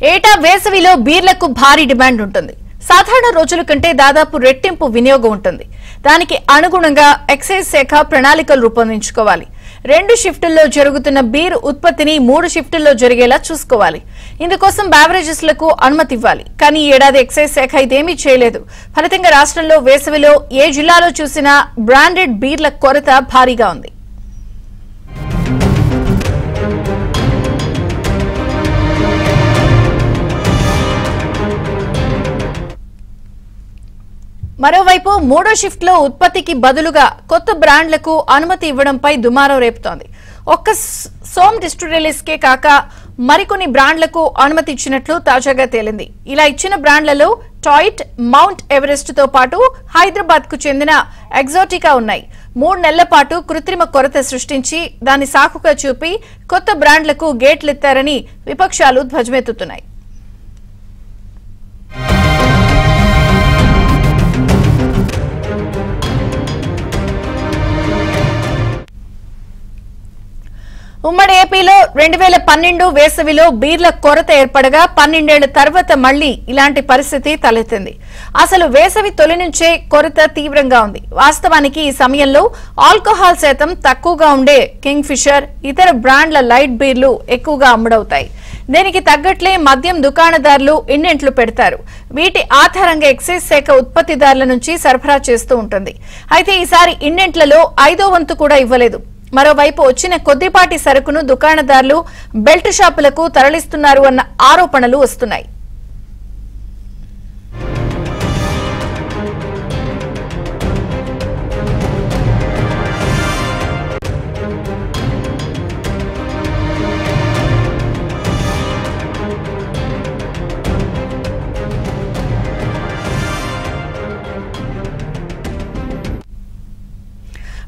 ఏటా వేసవిలో బీర్లకు భారీ డిమాండ్ ఉంటుంది. సాధారణ రోజుల కంటే దాదాపు రెట్టింపు వినియోగం ఉంటుంది. దానికి అనుగుణంగా ఎక్సైజ్ శాఖ ప్రణాళికలు రూపొందించుకోవాలి. 2 షిఫ్టుల్లో జరుగుతున్న బీర్ ఉత్పత్తిని 3 షిఫ్టుల్లో జరిగేలా చూసుకోవాలి. ఇందుకోసం బెవరేజెస్లకు అనుమతి ఇవ్వాలి. కానీ ఈ ఏడాది ఎక్సైజ్ శాఖ ఇదేమీ చేయలేదు. ఫలితంగా రాష్ట్రంలో వేసవిలో ఏ జిల్లాలో చూసినా బ్రాండెడ్ బీర్ల కొరత భారీగా ఉంది. మరోవైపు 3వ షిఫ్ట్లో ఉత్పత్తికి బదులుగా కొత్త బ్రాండ్లకు అనుమతి ఇవ్వడంపై దుమారం రేపుతోంది. ఒక్క సోమ్ డిస్టిలరీస్కే కాక మరికొన్ని బ్రాండ్లకు అనుమతి ఇచ్చినట్లు తాజాగా తేలింది. ఇలా ఇచ్చిన బ్రాండ్లలో టాయిట్, మౌంట్ ఎవరెస్ట్ తో పాటు హైదరాబాద్ కు చెందిన ఎగ్జోటికా ఉన్నాయి. 3 నెలల పాటు కృత్రిమ కొరత సృష్టించి దాన్ని సాకుగా చూపి కొత్త బ్రాండ్లకు గేట్లెత్తారని విపక్షాలు ధ్వజమెత్తుతున్నాయి. ఉమ్మడి ఏపీలో 2012 వేసవిలో బీర్ల కొరత ఏర్పడగా 12 ఏళ్ల తర్వాత మళ్లీ ఇలాంటి పరిస్థితి తలెత్తింది. అసలు వేసవి తొలి నుంచే కొరత తీవ్రంగా ఉంది. వాస్తవానికి ఈ సమయంలో ఆల్కహాల్ శాతం తక్కువగా ఉండే కింగ్ ఫిషర్, ఇతర బ్రాండ్ల లైట్ బీర్లు ఎక్కువగా అమ్ముడవుతాయి. దీనికి తగ్గట్లే మద్యం దుకాణదారులు ఇన్నింట్లు పెడతారు. వీటి ఆధారంగా ఎక్సైజ్ శాఖ ఉత్పత్తిదారుల నుంచి సరఫరా చేస్తూ ఉంటుంది. అయితే ఈసారి ఇన్నింట్లలో 5వ వంతు కూడా ఇవ్వలేదు. మరోవైపు వచ్చిన కొద్దిపాటి సరుకును దుకాణదారులు బెల్ట్ షాపులకు తరలిస్తున్నారు అన్న ఆరోపణలు వస్తున్నాయి.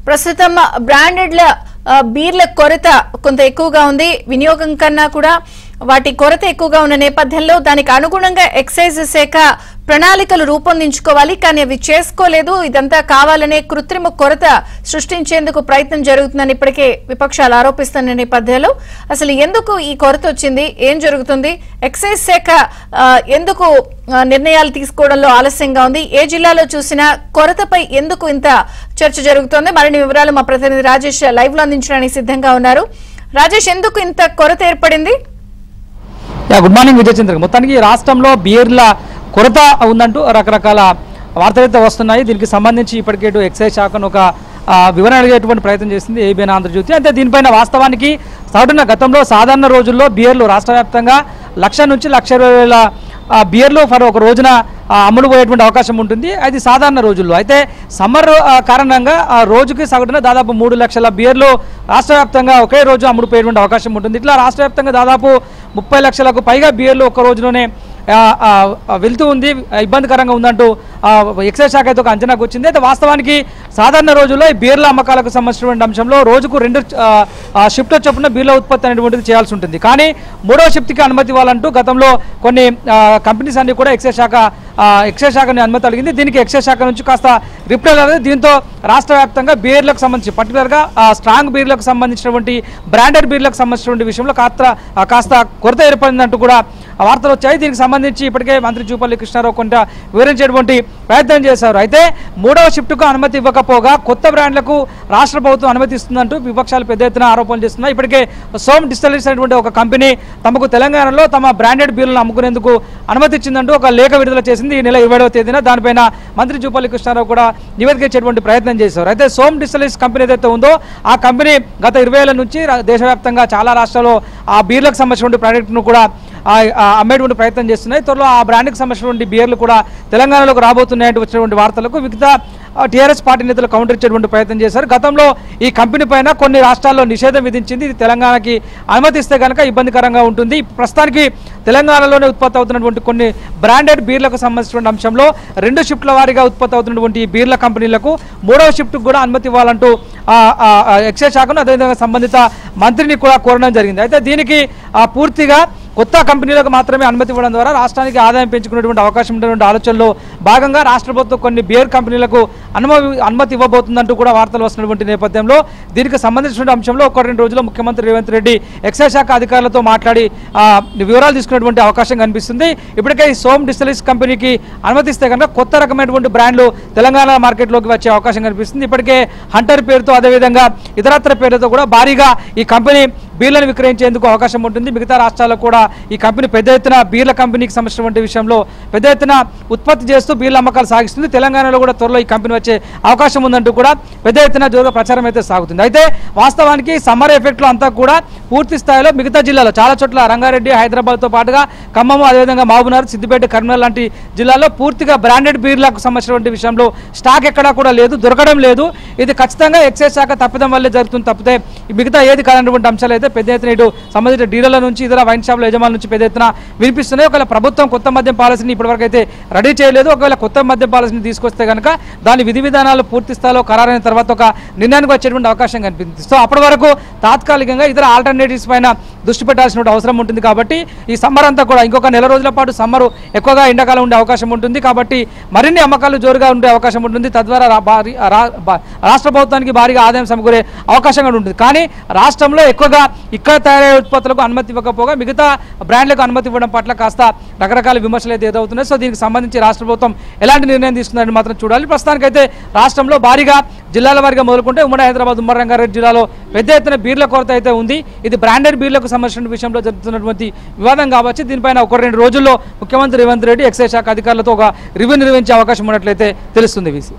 ప్రస్తుతం బ్రాండెడ్ల బీర్ల కొరత కొంత ఎక్కువగా ఉంది. వినియోగం కన్నా కూడా వాటి కొరత ఎక్కువగా ఉన్న నేపథ్యంలో దానికి అనుగుణంగా ఎక్సైజ్ శాఖ ప్రణాళికలు రూపొందించుకోవాలి. కానీ అవి చేసుకోలేదు. ఇదంతా కావాలనే కృత్రిమ కొరత సృష్టించేందుకు ప్రయత్నం జరుగుతుందని ఇప్పటికే విపక్షాలు ఆరోపిస్తున్న నేపథ్యంలో అసలు ఎందుకు ఈ కొరత వచ్చింది, ఏం జరుగుతుంది, ఎక్సైజ్ శాఖ ఎందుకు నిర్ణయాలు తీసుకోవడంలో ఆలస్యంగా ఉంది, ఏ జిల్లాలో చూసినా కొరతపై ఎందుకు ఇంత చర్చ జరుగుతోంది, మరిన్ని వివరాలు మా ప్రతినిధి రాజేష్ లైవ్ లో అందించడానికి సిద్ధంగా ఉన్నారు. రాజేష్, ఎందుకు ఇంత కొరత ఏర్పడింది? Good morning Vijayachandra. మొత్తానికి రాష్ట్రంలో బీర్ల కొరత ఉందంటూ రకరకాల వార్తలైతే వస్తున్నాయి. దీనికి సంబంధించి ఇప్పటికే ఎక్సైజ్ శాఖను ఒక వివరణ అడిగేటువంటి ప్రయత్నం చేసింది ఏబిఎన్ ఆంధ్రజ్యోతి. అయితే దీనిపైన వాస్తవానికి సగటున గతంలో సాధారణ రోజుల్లో బీర్లు రాష్ట్ర వ్యాప్తంగా 1,00,000 నుంచి 1,20,000 బీర్లు ఒక రోజున అమ్ముడు పోయేటువంటి అవకాశం ఉంటుంది. అది సాధారణ రోజుల్లో. అయితే సమ్మర్ కారణంగా రోజుకి సగటున దాదాపు 3 లక్షల బీర్లు రాష్ట్ర వ్యాప్తంగా ఒకే రోజు అమ్ముడుపోయేటువంటి అవకాశం ఉంటుంది. ఇట్లా రాష్ట్ర వ్యాప్తంగా దాదాపు 30 లక్షలకు పైగా బీర్లు ఒక రోజులోనే వెళ్తూ ఉంది. ఇబ్బందికరంగా ఉందంటూ ఎక్సైజ్ శాఖ అయితే ఒక అంచనాకు వచ్చింది. అయితే వాస్తవానికి సాధారణ రోజుల్లో ఈ బీర్ల అమ్మకాలకు సంబంధించినటువంటి అంశంలో రోజుకు 2 షిఫ్ట్ చొప్పున బీర్ల ఉత్పత్తి అనేటువంటిది చేయాల్సి ఉంటుంది. కానీ 3వ షిఫ్ట్కి అనుమతి ఇవ్వాలంటూ గతంలో కొన్ని కంపెనీస్ అన్ని కూడా ఎక్సైజ్ శాఖని అనుమతి అడిగింది. దీనికి ఎక్సైజ్ శాఖ నుంచి కాస్త రిప్లై రాలేదు. దీంతో రాష్ట్ర వ్యాప్తంగా బీర్లకు సంబంధించి పర్టికులర్గా స్ట్రాంగ్ బీర్లకు సంబంధించినటువంటి బ్రాండెడ్ బీర్లకు సంబంధించినటువంటి విషయంలో కాస్త కొరత ఏర్పడిందంటూ కూడా వార్తలు వచ్చాయి. దీనికి సంబంధించి ఇప్పటికే మంత్రి జూపల్లి కృష్ణారావు కొంత వివరించేటువంటి ప్రయత్నం చేశారు. అయితే 3వ షిఫ్ట్కు అనుమతి ఇవ్వకపోగా కొత్త బ్రాండ్లకు రాష్ట్ర ప్రభుత్వం అనుమతి ఇస్తుందంటూ విపక్షాలు పెద్ద ఎత్తున ఆరోపణలు చేస్తున్నాయి. ఇప్పటికే సోమ్ డిస్టిలరీస్ అనేటువంటి ఒక కంపెనీ తమకు తెలంగాణలో తమ బ్రాండెడ్ బీర్లను అమ్ముకునేందుకు అనుమతి ఇచ్చిందంటూ ఒక లేఖ విడుదల చేసింది ఈ నెల 27వ తేదీన. దానిపైన మంత్రి జూపల్లి కృష్ణారావు కూడా నివేదిక ఇచ్చేటువంటి ప్రయత్నం చేశారు. అయితే సోమ్ డిస్టిలరీస్ కంపెనీ ఏదైతే ఉందో ఆ కంపెనీ గత 20 ఏళ్ల నుంచి దేశవ్యాప్తంగా చాలా రాష్ట్రాల్లో ఆ బీర్లకు సంబంధించినటువంటి ప్రాడక్ట్ను కూడా అమ్మేటువంటి ప్రయత్నం చేస్తున్నాయి. త్వరలో ఆ బ్రాండ్కి సంబంధించినటువంటి బీర్లు కూడా తెలంగాణలోకి రాబోతున్నాయంటూ వచ్చినటువంటి వార్తలకు మిగతా టీఆర్ఎస్ పార్టీ నేతలు కౌంటర్ ఇచ్చేటువంటి ప్రయత్నం చేశారు. గతంలో ఈ కంపెనీ పైన కొన్ని రాష్ట్రాల్లో నిషేధం విధించింది. ఇది తెలంగాణకి అనుమతిస్తే కనుక ఇబ్బందికరంగా ఉంటుంది. ప్రస్తుతానికి తెలంగాణలోనే ఉత్పత్తి అవుతున్నటువంటి కొన్ని బ్రాండెడ్ బీర్లకు సంబంధించినటువంటి అంశంలో 2 షిఫ్ట్ల వారీగా ఉత్పత్తి అవుతున్నటువంటి ఈ బీర్ల కంపెనీలకు 3వ షిఫ్ట్కు కూడా అనుమతి ఇవ్వాలంటూ ఎక్సైజ్ శాఖను అదేవిధంగా సంబంధిత మంత్రిని కూడా కోరడం జరిగింది. అయితే దీనికి పూర్తిగా కొత్త కంపెనీలకు మాత్రమే అనుమతి ఇవ్వడం ద్వారా రాష్ట్రానికి ఆదాయం పెంచుకునేటువంటి అవకాశం ఉన్నటువంటి ఆలోచనలో భాగంగా రాష్ట్ర ప్రభుత్వం కొన్ని బియర్ కంపెనీలకు అనుమతి ఇవ్వబోతుందంటూ కూడా వార్తలు వస్తున్నటువంటి నేపథ్యంలో దీనికి సంబంధించిన అంశంలో ఒక 2 రోజుల్లో ముఖ్యమంత్రి రేవంత్ రెడ్డి ఎక్సైజ్ శాఖ అధికారులతో మాట్లాడి వివరాలు తీసుకునేటువంటి అవకాశం కనిపిస్తుంది. ఇప్పటికే ఈ సోమ్ డిస్టిలరీస్ కంపెనీకి అనుమతిస్తే కనుక కొత్త రకమైనటువంటి బ్రాండ్లు తెలంగాణ మార్కెట్లోకి వచ్చే అవకాశం కనిపిస్తుంది. ఇప్పటికే హంటర్ పేరుతో అదేవిధంగా ఇతరత్ర పేరుతో కూడా భారీగా ఈ కంపెనీ బీర్లను విక్రయించేందుకు అవకాశం ఉంటుంది. మిగతా రాష్ట్రాల్లో కూడా ఈ కంపెనీ పెద్ద ఎత్తున బీర్ల కంపెనీకి సంబంధించినటువంటి విషయంలో పెద్ద ఎత్తున ఉత్పత్తి చేస్తూ బీర్ల అమ్మకాలు సాగిస్తుంది. తెలంగాణలో కూడా త్వరలో ఈ కంపెనీ వచ్చే అవకాశం ఉందంటూ కూడా పెద్ద ఎత్తున జోరుగా ప్రచారం అయితే సాగుతుంది. అయితే వాస్తవానికి సమ్మర్ ఎఫెక్ట్లో అంతా కూడా పూర్తి స్థాయిలో మిగతా జిల్లాలో చాలా చోట్ల రంగారెడ్డి, హైదరాబాద్తో పాటుగా ఖమ్మం, అదేవిధంగా మహబూబ్నగర్, సిద్దిపేట, కరీంనగర్ లాంటి జిల్లాల్లో పూర్తిగా బ్రాండెడ్ బీర్లకు సంబంధించినటువంటి విషయంలో స్టాక్ ఎక్కడా కూడా లేదు, దొరకడం లేదు. ఇది ఖచ్చితంగా ఎక్సైజ్ శాఖ తప్పిదం వల్లే జరుగుతుంది తప్పితే మిగతా ఏది కానటువంటి అంశాలు అయితే పెద్ద ఎత్తున ఇటు సంబంధించిన డీలర్ల నుంచి ఇతర వైన్ షాపుల యజమానుల నుంచి పెద్ద ఎత్తున వినిపిస్తున్నాయి. ఒకవేళ ప్రభుత్వం కొత్త మద్యం పాలసీని ఇప్పటివరకు అయితే రెడీ చేయలేదు. ఒకవేళ కొత్త మద్యం పాలసీని తీసుకొస్తే కనుక దాని విధి విధానాలు పూర్తి స్థాయిలో ఖరారైన తర్వాత ఒక నిర్ణయానికి వచ్చేటువంటి అవకాశం కనిపిస్తుంది. సో అప్పటి వరకు తాత్కాలికంగా ఇతర ఆల్టర్నేటివ్స్ పైన దృష్టి పెట్టాల్సిన అవసరం ఉంటుంది. కాబట్టి ఈ సమ్మర్ అంతా కూడా ఇంకొక 4 రోజుల పాటు సమ్మర్ ఎక్కువగా ఎండాకాలం ఉండే అవకాశం ఉంటుంది. కాబట్టి మరిన్ని అమ్మకాలు జోరుగా ఉండే అవకాశం ఉంటుంది. తద్వారా రాష్ట్ర ప్రభుత్వానికి భారీగా ఆదాయం సమకూరే అవకాశం కూడా ఉంటుంది. కానీ రాష్ట్రంలో ఎక్కువగా ఇక్కడ తయారయ్యే ఉత్పత్తులకు అనుమతి ఇవ్వకపోగా మిగతా బ్రాండ్లకు అనుమతి ఇవ్వడం పట్ల కాస్త రకరకాల విమర్శలు అయితే ఎదురవుతున్నాయి. సో దీనికి సంబంధించి రాష్ట్ర ప్రభుత్వం ఎలాంటి నిర్ణయం తీసుకుందని మాత్రం చూడాలి. ప్రస్తుతానికైతే రాష్ట్రంలో భారీగా జిల్లాల వారిగా మొదలుకుంటే ఉమ్మడి హైదరాబాద్, ఉమ్మడి రంగారెడ్డి జిల్లాలో పెద్ద ఎత్తున బీర్ల కొరత అయితే ఉంది. ఇది బ్రాండెడ్ బీర్లకు సంబంధించిన విషయంలో జరుగుతున్నటువంటి వివాదం కావచ్చు. దీనిపైన 1-2 రోజుల్లో ముఖ్యమంత్రి రేవంత్ రెడ్డి ఎక్సైజ్ శాఖ అధికారులతో ఒక రివ్యూ నిర్వహించే అవకాశం ఉన్నట్లయితే తెలుస్తుంది. వీసీ.